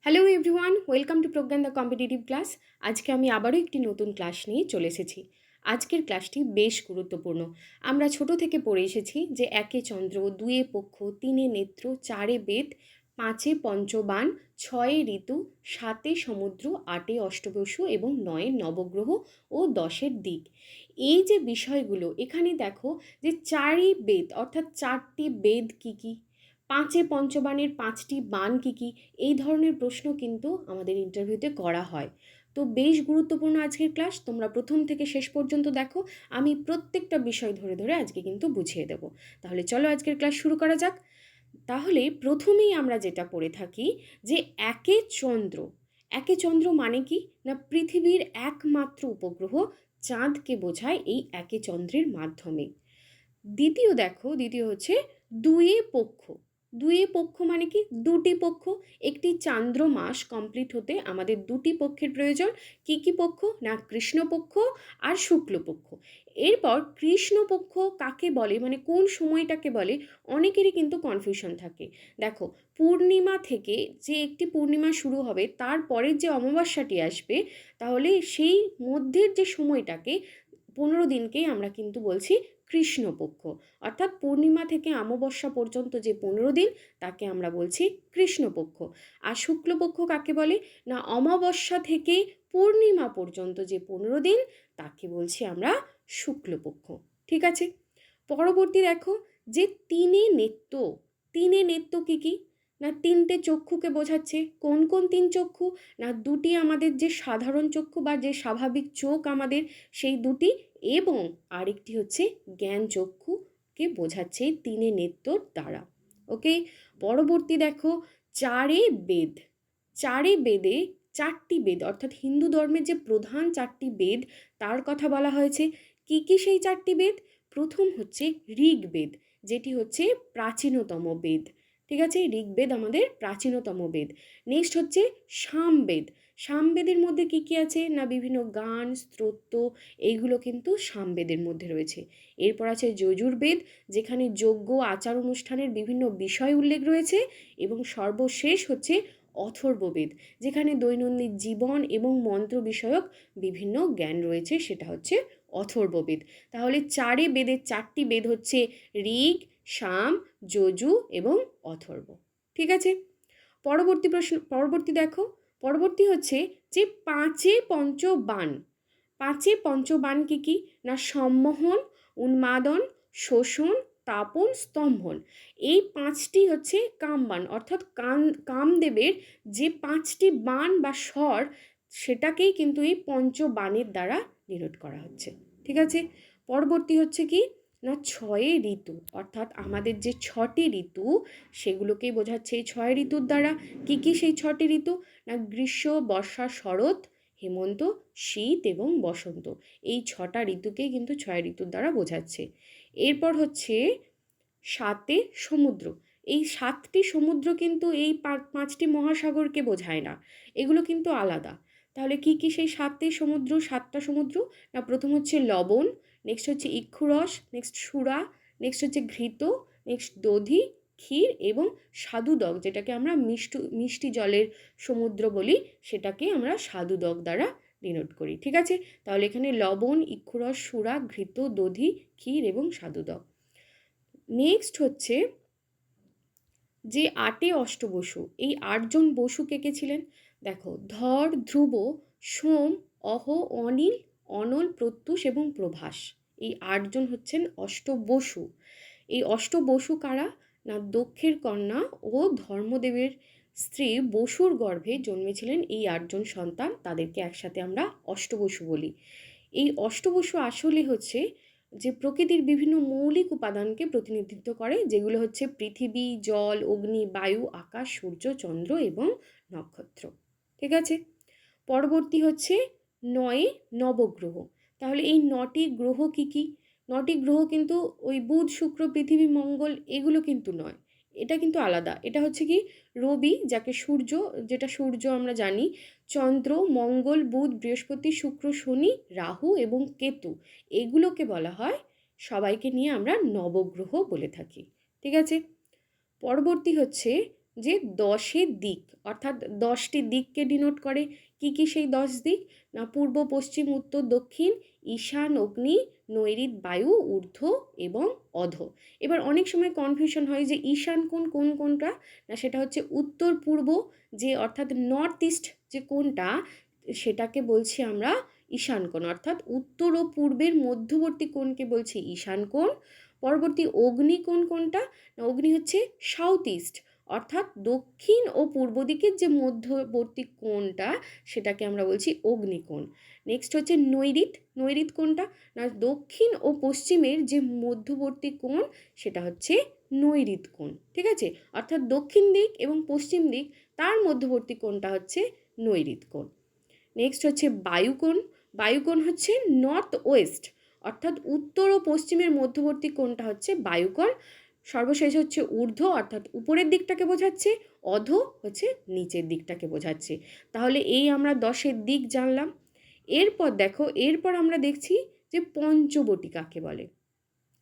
Hello everyone, welcome to Pragyan the competitive class. আজকে আমি আবারও একটি নতুন ক্লাস নিয়ে চলে এসেছি। আজকের ক্লাসটি বেশ গুরুত্বপূর্ণ। আমরা ছোট থেকে পড়ে এসেছি যে একে চন্দ্র, দুয়ে পক্ষ, তিনে নেত্র, চারে বেদ, পাঁচে পঞ্চবান, ছয়ে ঋতু, সাতে সমুদ্র, আটে অষ্টবসু এবং নয়ে নবগ্রহ ও দশের দিক। এই যে বিষয়গুলো এখানে দেখো যে চারই বেদ অর্থাৎ চারটি বেদ কী কী, পাঁচে পঞ্চবানের পাঁচটি বান কী কী, এই ধরনের প্রশ্ন কিন্তু আমাদের ইন্টারভিউতে করা হয়। তো বেশ গুরুত্বপূর্ণ আজকের ক্লাস, তোমরা প্রথম থেকে শেষ পর্যন্ত দেখো। আমি প্রত্যেকটা বিষয় ধরে ধরে আজকে কিন্তু বুঝিয়ে দেব। তাহলে চলো আজকের ক্লাস শুরু করা যাক। তাহলে প্রথমেই আমরা যেটা পড়ে থাকি যে একে চন্দ্র। একে চন্দ্র মানে কি না, পৃথিবীর একমাত্র উপগ্রহ চাঁদকে বোঝায় এই একে চন্দ্রের মাধ্যমে। দ্বিতীয় হচ্ছে দুয়ে পক্ষ। দুয়ে পক্ষ মানে কি, দুটি পক্ষ। একটি চান্দ্র মাস কমপ্লিট হতে আমাদের দুটি পক্ষের প্রয়োজন। কি কি পক্ষ না, কৃষ্ণপক্ষ আর শুক্লপক্ষ। এরপর কৃষ্ণপক্ষ কাকে বলে, মানে কোন সময়টাকে বলে, অনেকেরই কিন্তু কনফিউশন থাকে। দেখো, পূর্ণিমা থেকে যে একটি পূর্ণিমা শুরু হবে তারপরের যে অমাবস্যাটি আসবে, তাহলে সেই মধ্যের যে সময়টাকে 15 দিনকেই আমরা কিন্তু বলছি কৃষ্ণপক্ষ। অর্থাৎ পূর্ণিমা থেকে অমাবস্যা পর্যন্ত যে 15 দিন তাকে আমরা বলছি কৃষ্ণপক্ষ। আর শুক্লপক্ষ কাকে বলে না, অমাবস্যা থেকে পূর্ণিমা পর্যন্ত যে 15 দিন তাকে বলছি আমরা শুক্লপক্ষ। ঠিক আছে, পরবর্তী দেখো যে তিনে নেত্র। তিনে নেত্র কী কী না, তিনটে চক্ষুকে বোঝাচ্ছে। কোন কোন তিন চক্ষু না, দুটি আমাদের যে সাধারণ চক্ষু বা যে স্বাভাবিক চোখ আমাদের সেই দুটি, এবং আরেকটি হচ্ছে জ্ঞান চক্ষুকে বোঝাচ্ছে তিনে নেত্রর দ্বারা। ওকে, পরবর্তী দেখো চারে বেদ। চারে বেদে চারটি বেদ অর্থাৎ হিন্দু ধর্মের যে প্রধান চারটি বেদ তার কথা বলা হয়েছে। কি কি সেই চারটি বেদ? প্রথম হচ্ছে ঋগ্বেদ, যেটি হচ্ছে প্রাচীনতম বেদ। ঠিক আছে, ঋগ্বেদ আমাদের প্রাচীনতম বেদ। নেক্সট হচ্ছে সামবেদ। সামবেদের মধ্যে কি কি আছে না, বিভিন্ন গান, স্তোত্র, এইগুলো কিন্তু সামবেদের মধ্যে রয়েছে। এরপর আছে যজুর্বেদ, যেখানে যজ্ঞ আচার অনুষ্ঠানের বিভিন্ন বিষয় উল্লেখ রয়েছে। এবং সর্বশেষ হচ্ছে অথর্ববেদ, যেখানে দৈনন্দিন জীবন এবং মন্ত্র বিষয়ক বিভিন্ন জ্ঞান রয়েছে, সেটা হচ্ছে অথর্ববেদ। তাহলে চারে বেদের চারটি বেদ হচ্ছে ঋগ, সাম, যজু এবং অথর্ব। ঠিক আছে, পরবর্তী দেখো, পরবর্তী হচ্ছে যে পাঁচে পঞ্চবান। পাঁচে পঞ্চবান কি কি না, সম্মোহন, উন্মাদন, শোষণ, তাপন, স্তম্ভন। এই পাঁচটি হচ্ছে কামবান, অর্থাৎ কামদেবের যে পাঁচটি বান বা স্বর, সেটাকেই কিন্তু এই পঞ্চবাণের দ্বারা নিরোধ করা হচ্ছে। ঠিক আছে, পরবর্তী হচ্ছে কি না, ছয়ে ঋতু, অর্থাৎ আমাদের যে ছটি ঋতু সেগুলোকেই বোঝাচ্ছে এই ছয় ঋতুর দ্বারা। কি কি সেই ছটি ঋতু না, গ্রীষ্ম, বর্ষা, শরৎ, হেমন্ত, শীত এবং বসন্ত। এই ছটা ঋতুকেই কিন্তু ছয় ঋতুর দ্বারা বোঝাচ্ছে। এরপর হচ্ছে সাতে সমুদ্র। এই সাতটি সমুদ্র কিন্তু এই পাঁচটি মহাসাগরকে বোঝায় না, এগুলো কিন্তু আলাদা। তাহলে কি কি সেই সাতটা সমুদ্র না, প্রথম হচ্ছে লবণ, নেক্সট হচ্ছে ইক্ষুরস, নেক্সট সুরা, নেক্সট হচ্ছে ঘৃত, নেক্সট দধি, ক্ষীর এবং স্বাদুদক, যেটাকে আমরা মিষ্টি জলের সমুদ্র বলি, সেটাকে আমরা স্বাদুদক দ্বারা ডিনোট করি। ঠিক আছে, তাহলে এখানে লবণ, ইক্ষুরস, সুরা, ঘৃত, দধি, ক্ষীর এবং স্বাদুদক। নেক্সট হচ্ছে যে আটে অষ্টবসু। এই আটজন বসু কে কে ছিলেন? দেখো, ধর, ধ্রুব, সোম, অহ, অনিল, অনল, প্রত্যুষ এবং প্রভাস। এই আটজন হচ্ছেন অষ্টবসু। এই অষ্টবসু কারা না, দক্ষের কন্যা ও ধর্মদেবের স্ত্রী বসুর গর্ভে জন্মেছিলেন এই আটজন সন্তান, তাদেরকে একসাথে আমরা অষ্টবসু বলি। এই অষ্টবসু আসলে হচ্ছে যে প্রকৃতির বিভিন্ন মৌলিক উপাদানকে প্রতিনিধিত্ব করে, যেগুলো হচ্ছে পৃথিবী, জল, অগ্নি, বায়ু, আকাশ, সূর্য, চন্দ্র এবং নক্ষত্র। ঠিক আছে, পরবর্তী হচ্ছে নয়ে নবগ্রহ। তাহলে এই নটি গ্রহ কি কি? নটি গ্রহ কিন্তু ওই বুধ, শুক্র, পৃথিবী, মঙ্গল এগুলো কিন্তু নয়, এটা কিন্তু আলাদা। এটা হচ্ছে কি রবি, যাকে সূর্য, যেটা সূর্য আমরা জানি, চন্দ্র, মঙ্গল, বুধ, বৃহস্পতি, শুক্র, শনি, রাহু এবং কেতু, এগুলোকে বলা হয়, সবাইকে নিয়ে আমরা নবগ্রহ বলে থাকি। ঠিক আছে, পরবর্তী হচ্ছে যে 10-এর দিক, অর্থাৎ 10টি দিককে ডিনোট করে। কি কি সেই 10 দিক? না পূর্ব, পশ্চিম, উত্তর, দক্ষিণ, ঈশান, অগ্নি, নৈঋত, বায়ু, ঊর্ধ্ব এবং অধ। এবার অনেক সময় কনফিউশন হয় যে ঈশান কোনটা? না সেটা হচ্ছে উত্তর পূর্ব, যে অর্থাৎ নর্থ ইস্ট যে কোনটা, সেটাকে বলছি আমরা ঈশান কোণ, অর্থাৎ উত্তর ও পূর্বের মধ্যবর্তী কোণকে বলছি ঈশান কোণ। পরবর্তী অগ্নি কোনটা? না অগ্নি হচ্ছে সাউথ ইস্ট, অর্থাৎ দক্ষিণ ও পূর্ব দিকের যে মধ্যবর্তী কোণটা সেটাকে আমরা বলছি অগ্নিকোণ। নেক্সট হচ্ছে নৈঋত কোণটা? না দক্ষিণ ও পশ্চিমের যে মধ্যবর্তী কোণ সেটা হচ্ছে নৈঋত কোণ। ঠিক আছে, অর্থাৎ দক্ষিণ দিক এবং পশ্চিম দিক তার মধ্যবর্তী কোণটা হচ্ছে নৈঋত কোণ। নেক্সট হচ্ছে বায়ুকোণ হচ্ছে নর্থ ওয়েস্ট, অর্থাৎ উত্তর ও পশ্চিমের মধ্যবর্তী কোণটা হচ্ছে বায়ুকোণ। সর্বশেষ হচ্ছে ঊর্ধ্ব, অর্থাৎ উপরের দিকটাকে বোঝাচ্ছে। অধ হচ্ছে নিচের দিকটাকে বোঝাচ্ছে। তাহলে এই আমরা 10-এর দিক জানলাম। এরপর আমরা দেখছি যে পঞ্চবটী কাকে বলে।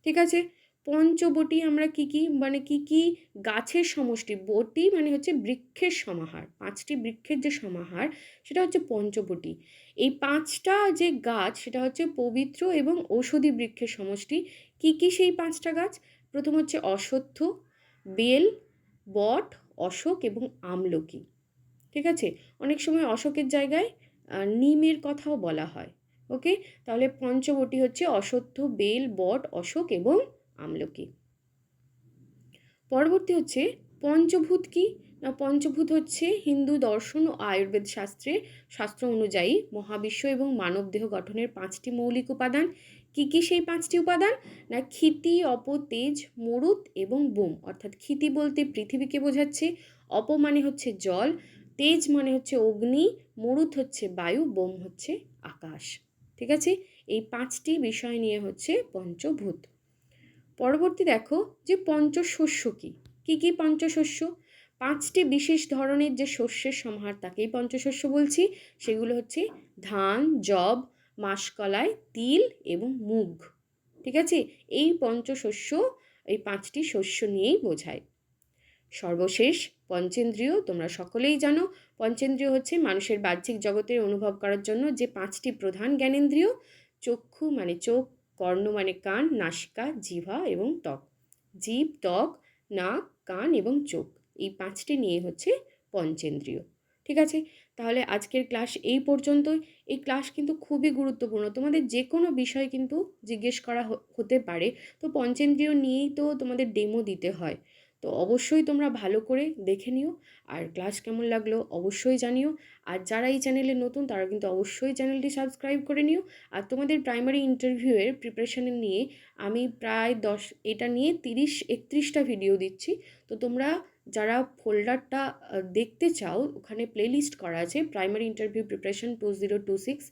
ঠিক আছে, পঞ্চবটী আমরা কি গাছের সমষ্টি, বটী মানে হচ্ছে বৃক্ষের সমাহার, 5টি বৃক্ষের যে সমাহার সেটা হচ্ছে পঞ্চবটী। এই 5টা যে গাছ সেটা হচ্ছে পবিত্র এবং ঔষধি বৃক্ষের সমষ্টি। কি সেই 5টা গাছ? প্রথম হচ্ছে অশ্বত্থ, বেল, বট, অশোক এবং আমলকি। ঠিক আছে, অনেক সময় অশোকের জায়গায় নিমের কথাও বলা হয়। ওকে, তাহলে পঞ্চবটী হচ্ছে অশ্বত্থ, বেল, বট, অশোক এবং আমলকি। পরবর্তী হচ্ছে পঞ্চভূত কি? না পঞ্চভূত হচ্ছে হিন্দু দর্শন ও আয়ুর্বেদ শাস্ত্র অনুযায়ী মহাবিশ্ব এবং মানবদেহ গঠনের 5টি মৌলিক উপাদান। কি সেই 5টি উপাদান? না ক্ষিতি, অপ, তেজ, মরুত এবং বোম। অর্থাৎ ক্ষিতি বলতে পৃথিবীকে বোঝাচ্ছে, অপ মানে হচ্ছে জল, তেজ মানে হচ্ছে অগ্নি, মরুত হচ্ছে বায়ু, বোম হচ্ছে আকাশ। ঠিক আছে, এই 5টি বিষয় নিয়ে হচ্ছে পঞ্চভূত। পরবর্তী দেখো যে পঞ্চশস্য কি পঞ্চশস্য? 5টি বিশেষ ধরনের যে শস্যের সমাহার তাকেই পঞ্চশস্য বলছি। সেগুলো হচ্ছে ধান, যব, মাসকলাই, তিল এবং মুগ। ঠিক আছে, এই পঞ্চশস্য এই 5টি শস্য নিয়েই বোঝায়। সর্বশেষ পঞ্চেন্দ্রিয়, তোমরা সকলেই জানো পঞ্চেন্দ্রিয় হচ্ছে মানুষের বাহ্যিক জগতের অনুভব করার জন্য যে 5টি প্রধান জ্ঞানেন্দ্রিয়। চক্ষু মানে চোখ, কর্ণ মানে কান, নাসিকা, জিহ্বা এবং ত্বক। জিভ, ত্বক, নাক, কান এবং চোখ, এই 5টি নিয়ে হচ্ছে পঞ্চেন্দ্রিয়। ঠিক আছে, তাহলে আজকের ক্লাস এই পর্যন্তই। এই ক্লাস কিন্তু খুবই গুরুত্বপূর্ণ, তোমাদের যে কোনো বিষয় কিন্তু জিজ্ঞেস করা হতে পারে। তো পঞ্চেন্দ্রিয় নিয়েই তো তোমাদের ডেমো দিতে হয়, তো অবশ্যই তোমরা ভালো করে দেখে নিও। আর ক্লাস কেমন লাগলো অবশ্যই জানিও। আর যারা এই চ্যানেলে নতুন তারা কিন্তু অবশ্যই চ্যানেলটি সাবস্ক্রাইব করে নিও। আর তোমাদের প্রাইমারি ইন্টারভিউয়ের প্রিপারেশানের নিয়ে আমি প্রায় এটা নিয়ে 30-31টা ভিডিও দিচ্ছি। তো তোমরা যারা ফোল্ডারটা দেখতে চাও, ওখানে প্লেলিস্ট করা আছে প্রাইমারি ইন্টারভিউ প্রিপারেশন 2026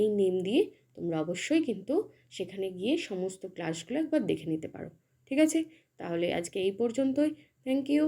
এই নেম দিয়ে, তোমরা অবশ্যই কিন্তু সেখানে গিয়ে সমস্ত ক্লাসগুলো একবার দেখে নিতে পারো। ঠিক আছে, তাহলে আজকে এই পর্যন্তই। Thank you.